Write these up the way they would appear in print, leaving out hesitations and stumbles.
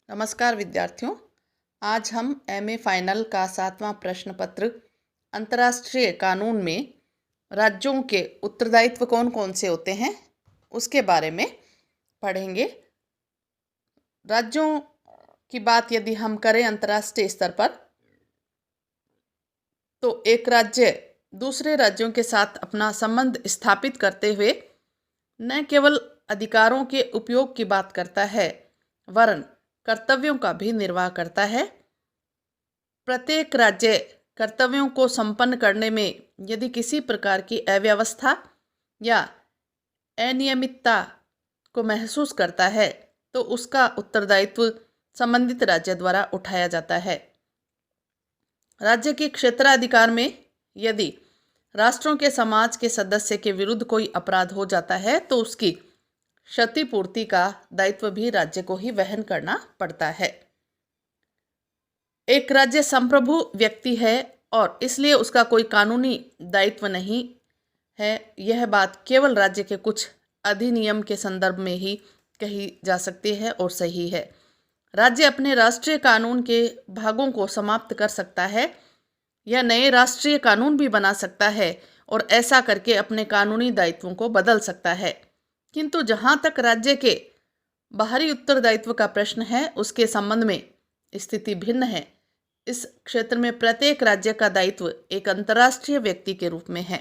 नमस्कार विद्यार्थियों। आज हम एमए फाइनल का 7वां प्रश्न पत्र अंतर्राष्ट्रीय कानून में राज्यों के उत्तरदायित्व कौन कौन से होते हैं उसके बारे में पढ़ेंगे। राज्यों की बात यदि हम करें अंतर्राष्ट्रीय स्तर पर, तो एक राज्य दूसरे राज्यों के साथ अपना संबंध स्थापित करते हुए न केवल अधिकारों के उपयोग की बात करता है वरन कर्तव्यों का भी निर्वाह करता है। प्रत्येक राज्य कर्तव्यों को संपन्न करने में यदि किसी प्रकार की अव्यवस्था या अनियमितता को महसूस करता है तो उसका उत्तरदायित्व संबंधित राज्य द्वारा उठाया जाता है। राज्य के क्षेत्राधिकार में यदि राष्ट्रों के समाज के सदस्य के विरुद्ध कोई अपराध हो जाता है तो उसकी क्षतिपूर्ति का दायित्व भी राज्य को ही वहन करना पड़ता है। एक राज्य संप्रभु व्यक्ति है और इसलिए उसका कोई कानूनी दायित्व नहीं है। यह बात केवल राज्य के कुछ अधिनियम के संदर्भ में ही कही जा सकती है और सही है। राज्य अपने राष्ट्रीय कानून के भागों को समाप्त कर सकता है या नए राष्ट्रीय कानून भी बना सकता है और ऐसा करके अपने कानूनी दायित्वों को बदल सकता है। किंतु जहाँ तक राज्य के बाहरी उत्तरदायित्व का प्रश्न है उसके संबंध में स्थिति भिन्न है। इस क्षेत्र में प्रत्येक राज्य का दायित्व एक अंतर्राष्ट्रीय व्यक्ति के रूप में है।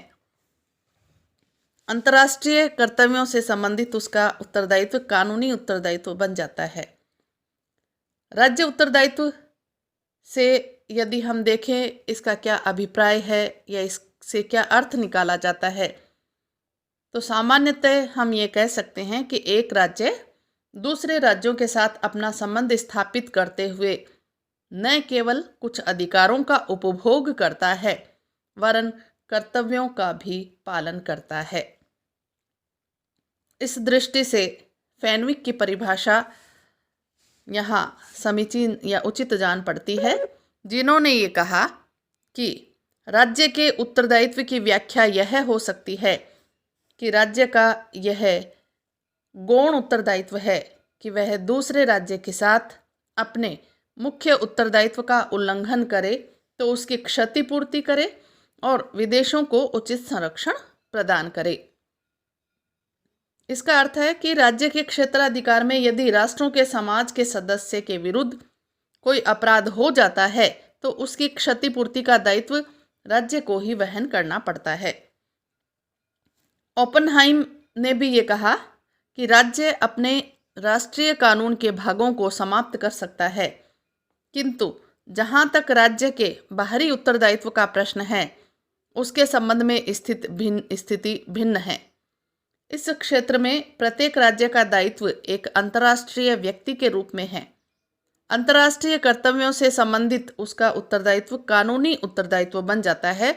अंतर्राष्ट्रीय कर्तव्यों से संबंधित उसका उत्तरदायित्व कानूनी उत्तरदायित्व बन जाता है। राज्य उत्तरदायित्व से यदि हम देखें इसका क्या अभिप्राय है या इससे क्या अर्थ निकाला जाता है, तो सामान्यतः हम ये कह सकते हैं कि एक राज्य दूसरे राज्यों के साथ अपना संबंध स्थापित करते हुए न केवल कुछ अधिकारों का उपभोग करता है वरन कर्तव्यों का भी पालन करता है। इस दृष्टि से फेनविक की परिभाषा यहाँ समीचीन या उचित जान पड़ती है, जिन्होंने ये कहा कि राज्य के उत्तरदायित्व की व्याख्या यह हो सकती है कि राज्य का यह गौण उत्तरदायित्व है कि वह दूसरे राज्य के साथ अपने मुख्य उत्तरदायित्व का उल्लंघन करे तो उसकी क्षतिपूर्ति करे और विदेशों को उचित संरक्षण प्रदान करे। इसका अर्थ है कि राज्य के क्षेत्राधिकार में यदि राष्ट्रों के समाज के सदस्य के विरुद्ध कोई अपराध हो जाता है तो उसकी क्षतिपूर्ति का दायित्व राज्य को ही वहन करना पड़ता है। ओपेनहाइम ने भी ये कहा कि राज्य अपने राष्ट्रीय कानून के भागों को समाप्त कर सकता है, किंतु जहाँ तक राज्य के बाहरी उत्तरदायित्व का प्रश्न है उसके संबंध में स्थिति भिन्न है। इस क्षेत्र में प्रत्येक राज्य का दायित्व एक अंतर्राष्ट्रीय व्यक्ति के रूप में है। अंतर्राष्ट्रीय कर्तव्यों से संबंधित उसका उत्तरदायित्व कानूनी उत्तरदायित्व बन जाता है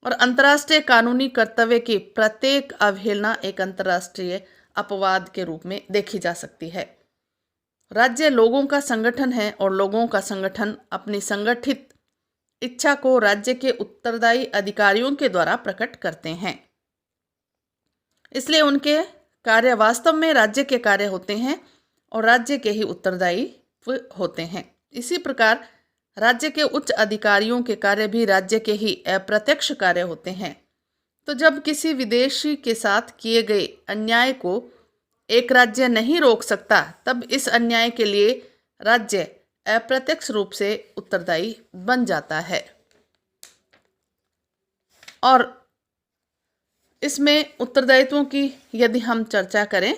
और अंतर्राष्ट्रीय कानूनी कर्तव्य की प्रत्येक अवहेलना एक अंतर्राष्ट्रीय अपवाद के रूप में देखी जा सकती है। राज्य लोगों का संगठन है और लोगों का संगठन अपनी संगठित इच्छा को राज्य के उत्तरदायी अधिकारियों के द्वारा प्रकट करते हैं। इसलिए उनके कार्य वास्तव में राज्य के कार्य होते हैं और राज्य के ही उत्तरदायित्व होते हैं। इसी प्रकार राज्य के उच्च अधिकारियों के कार्य भी राज्य के ही अप्रत्यक्ष कार्य होते हैं। तो जब किसी विदेशी के साथ किए गए अन्याय को एक राज्य नहीं रोक सकता तब इस अन्याय के लिए राज्य अप्रत्यक्ष रूप से उत्तरदायी बन जाता है। और इसमें उत्तरदायित्वों की यदि हम चर्चा करें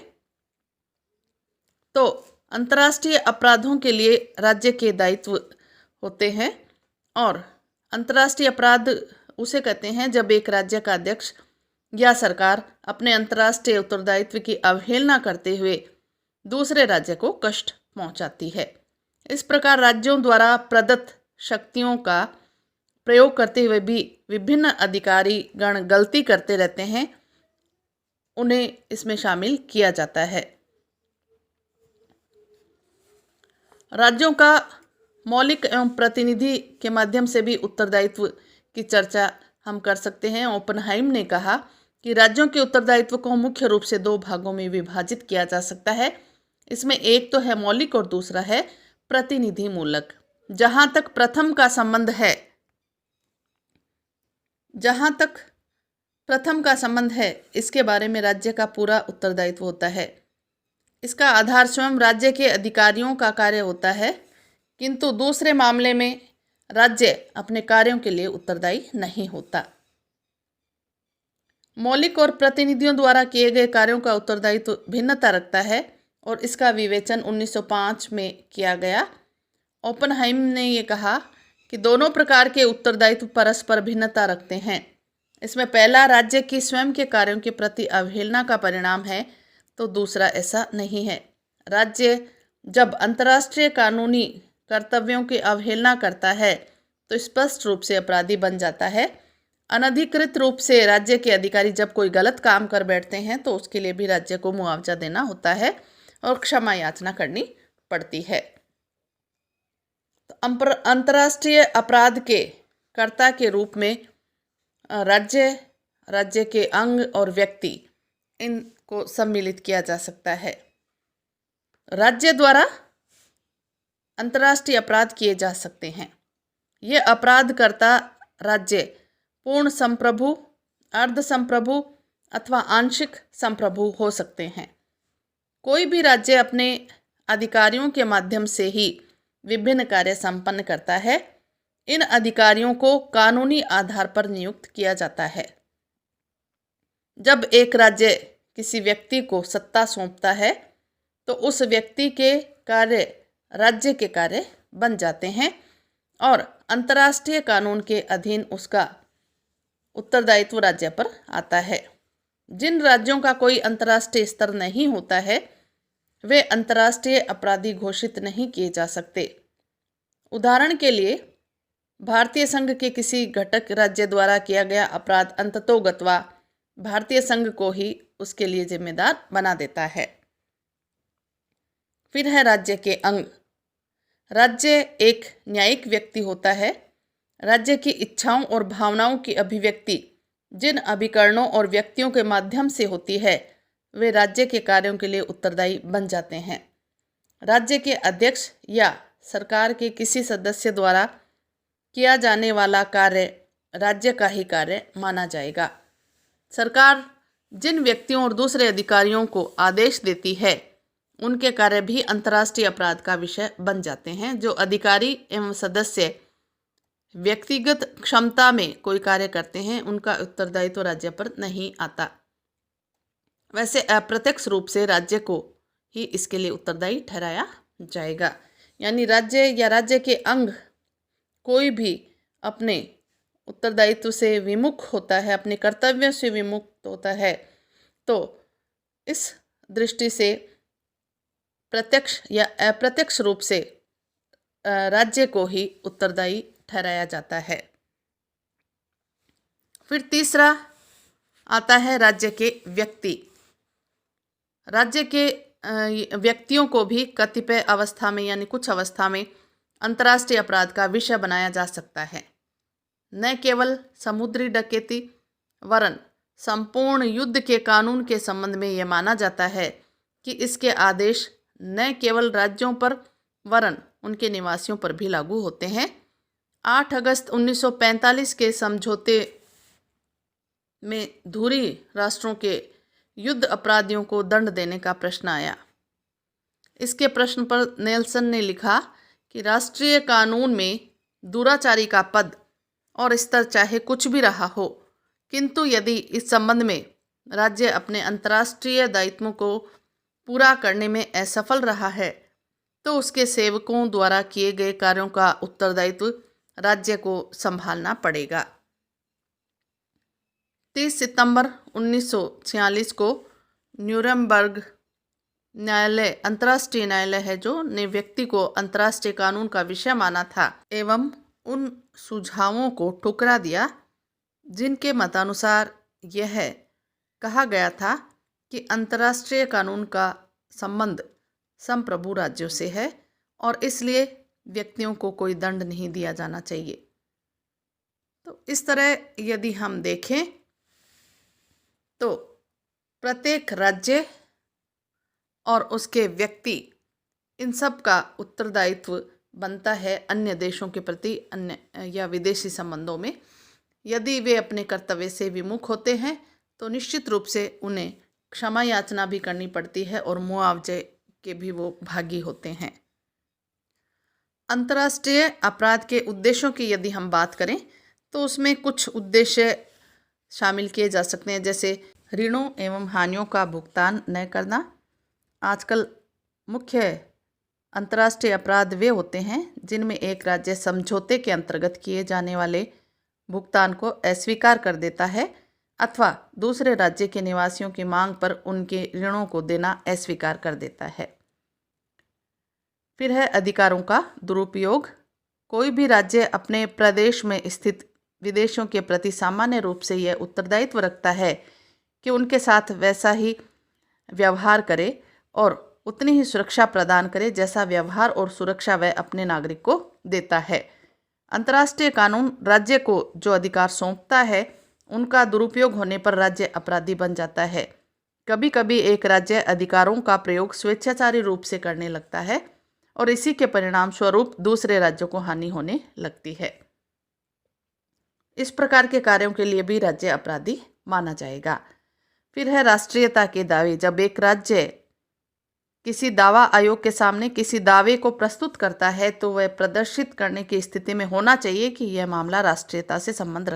तो अंतर्राष्ट्रीय अपराधों के लिए राज्य के दायित्व होते हैं और अंतर्राष्ट्रीय अपराध उसे कहते हैं जब एक राज्य का अध्यक्ष या सरकार अपने अंतर्राष्ट्रीय उत्तरदायित्व की अवहेलना करते हुए दूसरे राज्य को कष्ट पहुंचाती है। इस प्रकार राज्यों द्वारा प्रदत्त शक्तियों का प्रयोग करते हुए भी विभिन्न अधिकारी गण गलती करते रहते हैं, उन्हें इसमें शामिल किया जाता है। राज्यों का मौलिक एवं प्रतिनिधि के माध्यम से भी उत्तरदायित्व की चर्चा हम कर सकते हैं। ओपेनहाइम ने कहा कि राज्यों के उत्तरदायित्व को मुख्य रूप से 2 भागों में विभाजित किया जा सकता है। इसमें एक तो है मौलिक और दूसरा है प्रतिनिधि मूलक। जहां तक प्रथम का संबंध है, इसके बारे में राज्य का पूरा उत्तरदायित्व होता है। इसका आधार स्वयं राज्य के अधिकारियों का कार्य होता है, किंतु दूसरे मामले में राज्य अपने कार्यों के लिए उत्तरदायी नहीं होता। मौलिक और प्रतिनिधियों द्वारा किए गए कार्यों का उत्तरदायित्व भिन्नता रखता है और इसका विवेचन 1905 में किया गया। ओपनहाइम ने ये कहा कि दोनों प्रकार के उत्तरदायित्व परस्पर भिन्नता रखते हैं। इसमें पहला राज्य की स्वयं के कार्यों के प्रति अवहेलना का परिणाम है, तो दूसरा ऐसा नहीं है। राज्य जब अंतर्राष्ट्रीय कानूनी कर्तव्यों की अवहेलना करता है तो स्पष्ट रूप से अपराधी बन जाता है। अनधिकृत रूप से राज्य के अधिकारी जब कोई गलत काम कर बैठते हैं तो उसके लिए भी राज्य को मुआवजा देना होता है और क्षमा याचना करनी पड़ती है। तो अंतर्राष्ट्रीय अपराध के कर्ता के रूप में राज्य के अंग और व्यक्ति, इनको सम्मिलित किया जा सकता है। राज्य द्वारा अंतर्राष्ट्रीय अपराध किए जा सकते हैं। ये अपराधकर्ता राज्य पूर्ण संप्रभु, अर्ध संप्रभु अथवा आंशिक संप्रभु हो सकते हैं। कोई भी राज्य अपने अधिकारियों के माध्यम से ही विभिन्न कार्य संपन्न करता है। इन अधिकारियों को कानूनी आधार पर नियुक्त किया जाता है। जब एक राज्य किसी व्यक्ति को सत्ता सौंपता है तो उस व्यक्ति के कार्य राज्य के कार्य बन जाते हैं और अंतर्राष्ट्रीय कानून के अधीन उसका उत्तरदायित्व राज्य पर आता है। जिन राज्यों का कोई अंतर्राष्ट्रीय स्तर नहीं होता है वे अंतर्राष्ट्रीय अपराधी घोषित नहीं किए जा सकते। उदाहरण के लिए भारतीय संघ के किसी घटक राज्य द्वारा किया गया अपराध अंततोगत्वा भारतीय संघ को ही उसके लिए जिम्मेदार बना देता है। फिर है राज्य के अंग। राज्य एक न्यायिक व्यक्ति होता है। राज्य की इच्छाओं और भावनाओं की अभिव्यक्ति जिन अभिकरणों और व्यक्तियों के माध्यम से होती है वे राज्य के कार्यों के लिए उत्तरदायी बन जाते हैं। राज्य के अध्यक्ष या सरकार के किसी सदस्य द्वारा किया जाने वाला कार्य राज्य का ही कार्य माना जाएगा। सरकार जिन व्यक्तियों और दूसरे अधिकारियों को आदेश देती है उनके कार्य भी अंतर्राष्ट्रीय अपराध का विषय बन जाते हैं। जो अधिकारी एवं सदस्य व्यक्तिगत क्षमता में कोई कार्य करते हैं उनका उत्तरदायित्व राज्य पर नहीं आता। वैसे अप्रत्यक्ष रूप से राज्य को ही इसके लिए उत्तरदायी ठहराया जाएगा। यानी राज्य या राज्य के अंग कोई भी अपने उत्तरदायित्व से विमुख होता है, अपने कर्तव्यों से विमुक्त होता है, तो इस दृष्टि से प्रत्यक्ष या अप्रत्यक्ष रूप से राज्य को ही उत्तरदायी ठहराया जाता है। फिर तीसरा आता है राज्य के व्यक्ति। राज्य के व्यक्तियों को भी कतिपय अवस्था में यानी कुछ अवस्था में अंतर्राष्ट्रीय अपराध का विषय बनाया जा सकता है। न केवल समुद्री डकैती वरन संपूर्ण युद्ध के कानून के संबंध में यह माना जाता है कि इसके आदेश न केवल राज्यों पर वरन उनके निवासियों पर भी लागू होते हैं। 8 अगस्त 1945 के समझौते में धुरी राष्ट्रों के युद्ध अपराधियों को दंड देने का प्रश्न आया। इसके प्रश्न पर नेल्सन ने लिखा कि राष्ट्रीय कानून में दुराचारी का पद और स्तर चाहे कुछ भी रहा हो, किंतु यदि इस संबंध में राज्य अपने अंतर्राष्ट्रीय दायित्वों को पूरा करने में असफल रहा है तो उसके सेवकों द्वारा किए गए कार्यों का उत्तरदायित्व राज्य को संभालना पड़ेगा। 30 सितंबर 1946 को न्यूरमबर्ग न्यायालय, अंतर्राष्ट्रीय न्यायालय है जो ने व्यक्ति को अंतर्राष्ट्रीय कानून का विषय माना था एवं उन सुझावों को ठुकरा दिया जिनके मतानुसार यह कहा गया था कि अंतर्राष्ट्रीय कानून का संबंध संप्रभु राज्यों से है और इसलिए व्यक्तियों को कोई दंड नहीं दिया जाना चाहिए। तो इस तरह यदि हम देखें तो प्रत्येक राज्य और उसके व्यक्ति इन सब का उत्तरदायित्व बनता है अन्य देशों के प्रति, अन्य या विदेशी संबंधों में। यदि वे अपने कर्तव्य से विमुख होते हैं तो निश्चित रूप से उन्हें क्षमा याचना भी करनी पड़ती है और मुआवजे के भी वो भागी होते हैं। अंतर्राष्ट्रीय अपराध के उद्देश्यों की यदि हम बात करें तो उसमें कुछ उद्देश्य शामिल किए जा सकते हैं, जैसे ऋणों एवं हानियों का भुगतान न करना। आजकल मुख्य अंतर्राष्ट्रीय अपराध वे होते हैं जिनमें एक राज्य समझौते के अंतर्गत किए जाने वाले भुगतान को अस्वीकार कर देता है अथवा दूसरे राज्य के निवासियों की मांग पर उनके ऋणों को देना अस्वीकार कर देता है। फिर है अधिकारों का दुरुपयोग। कोई भी राज्य अपने प्रदेश में स्थित विदेशियों के प्रति सामान्य रूप से यह उत्तरदायित्व रखता है कि उनके साथ वैसा ही व्यवहार करे और उतनी ही सुरक्षा प्रदान करे जैसा व्यवहार और सुरक्षा वह अपने नागरिक को देता है। अंतर्राष्ट्रीय कानून राज्य को जो अधिकार सौंपता है उनका दुरुपयोग होने पर राज्य अपराधी बन जाता है। कभी कभी एक राज्य अधिकारों का प्रयोग स्वेच्छाचारी रूप से करने लगता है और इसी के परिणाम स्वरूप दूसरे राज्यों को हानि होने लगती है। इस प्रकार के कार्यों के लिए भी राज्य अपराधी माना जाएगा। फिर है राष्ट्रीयता के दावे। जब एक राज्य किसी दावा आयोग के सामने किसी दावे को प्रस्तुत करता है तो वह प्रदर्शित करने की स्थिति में होना चाहिए कि यह मामला राष्ट्रीयता से संबंध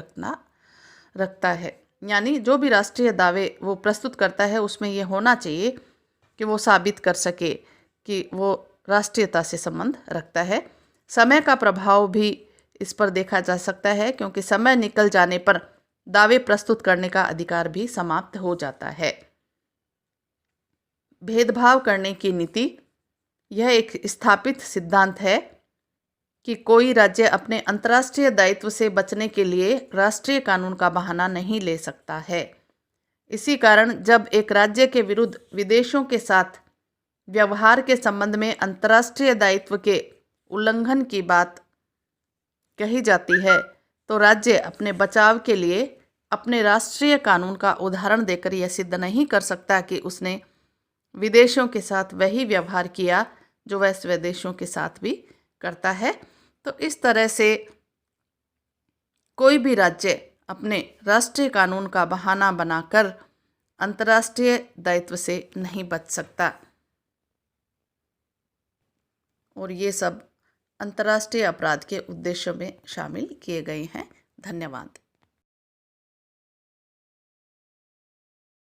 रखता है। यानी जो भी राष्ट्रीय दावे वो प्रस्तुत करता है उसमें यह होना चाहिए कि वो साबित कर सके कि वो राष्ट्रीयता से संबंध रखता है। समय का प्रभाव भी इस पर देखा जा सकता है, क्योंकि समय निकल जाने पर दावे प्रस्तुत करने का अधिकार भी समाप्त हो जाता है। भेदभाव करने की नीति। यह एक स्थापित सिद्धांत है कि कोई राज्य अपने अंतर्राष्ट्रीय दायित्व से बचने के लिए राष्ट्रीय कानून का बहाना नहीं ले सकता है। इसी कारण जब एक राज्य के विरुद्ध विदेशों के साथ व्यवहार के संबंध में अंतर्राष्ट्रीय दायित्व के उल्लंघन की बात कही जाती है तो राज्य अपने बचाव के लिए अपने राष्ट्रीय कानून का उदाहरण देकर यह सिद्ध नहीं कर सकता कि उसने विदेशों के साथ वही व्यवहार किया जो वह स्वदेशों के साथ भी करता है। तो इस तरह से कोई भी राज्य अपने राष्ट्रीय कानून का बहाना बनाकर अंतर्राष्ट्रीय दायित्व से नहीं बच सकता। और ये सब अंतर्राष्ट्रीय अपराध के उद्देश्यों में शामिल किए गए हैं। धन्यवाद।